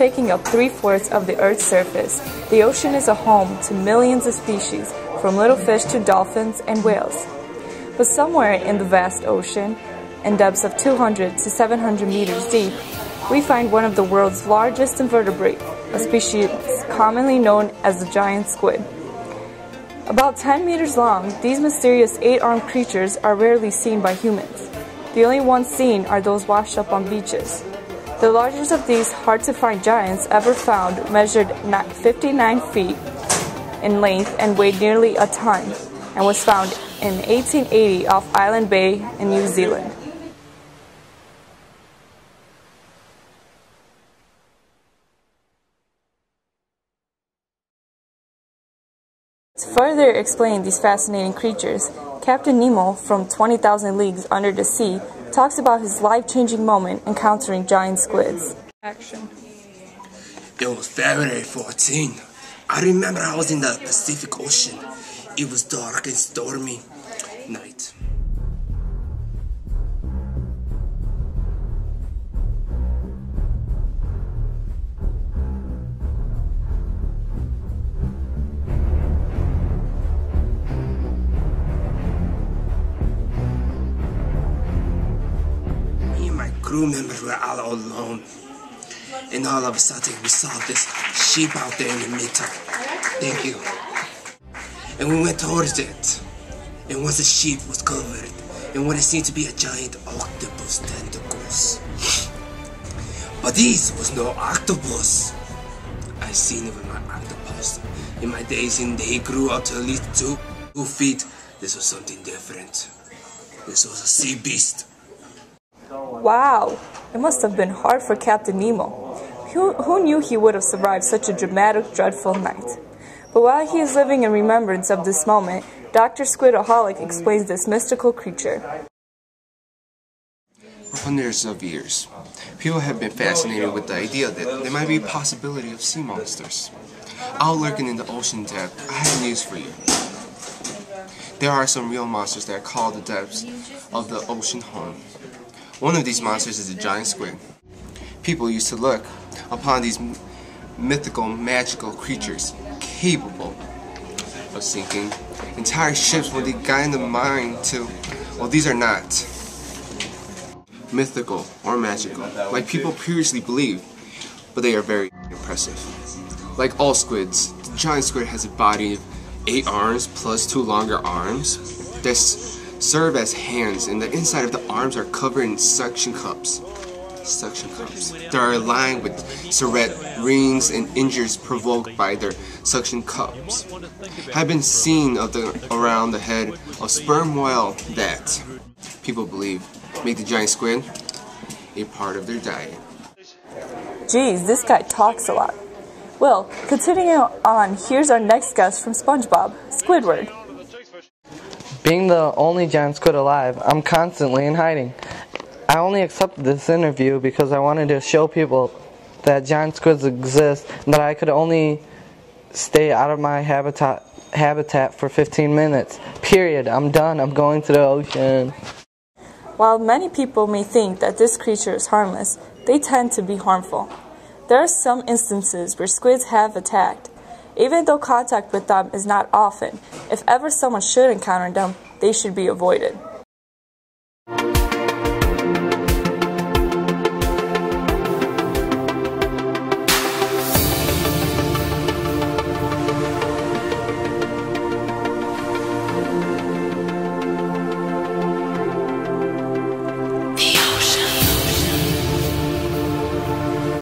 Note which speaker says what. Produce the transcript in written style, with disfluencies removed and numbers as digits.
Speaker 1: taking up 3/4 of the Earth's surface, the ocean is a home to millions of species, from little fish to dolphins and whales. But somewhere in the vast ocean, in depths of 200 to 700 meters deep, we find one of the world's largest invertebrates, a species commonly known as the giant squid. About 10 meters long, these mysterious 8-armed creatures are rarely seen by humans. The only ones seen are those washed up on beaches. The largest of these hard-to-find giants ever found measured 59 feet in length and weighed nearly a ton, and was found in 1880 off Island Bay in New Zealand. To further explain these fascinating creatures, Captain Nemo from 20,000 Leagues Under the Sea talks about his life-changing moment encountering giant squids. Action.
Speaker 2: It was February 14. I remember I was in the Pacific Ocean. It was dark and stormy night. Me and my crew members were all alone. And all of a sudden, we saw this sheep out there in the middle. Thank you. And we went towards it. And once the sheep was covered, and what it seemed to be a giant octopus tentacles. But this was no octopus. I seen it with my octopus. In my days, and they grew up to at least 2 feet. This was something different. This was a sea beast.
Speaker 1: Wow, it must have been hard for Captain Nemo. Who knew he would have survived such a dramatic, dreadful night? But while he is living in remembrance of this moment, Dr. Squidaholic explains this mystical creature.
Speaker 3: For hundreds of years, people have been fascinated with the idea that there might be a possibility of sea monsters. Out lurking in the ocean depth, I have news for you. There are some real monsters that call the depths of the ocean home. One of these monsters is a giant squid. People used to look upon these mythical, magical creatures capable of sinking entire ships when they got in the mind to, well, these are not mythical or magical, like people previously believed, but they are very impressive. Like all squids, the giant squid has a body of 8 arms plus 2 longer arms that serve as hands, and the inside of the arms are covered in suction cups. They are lined with serrate rings and injuries provoked by their suction cups. Have been seen around the head of sperm whale that people believe make the giant squid a part of their diet.
Speaker 1: Geez, this guy talks a lot. Well, continuing on, here's our next guest from SpongeBob, Squidward.
Speaker 4: Being the only giant squid alive, I'm constantly in hiding. I only accepted this interview because I wanted to show people that giant squids exist and that I could only stay out of my habitat for 15 minutes. Period. I'm done. I'm going to the ocean.
Speaker 1: While many people may think that this creature is harmless, they tend to be harmful. There are some instances where squids have attacked. Even though contact with them is not often, if ever someone should encounter them, they should be avoided.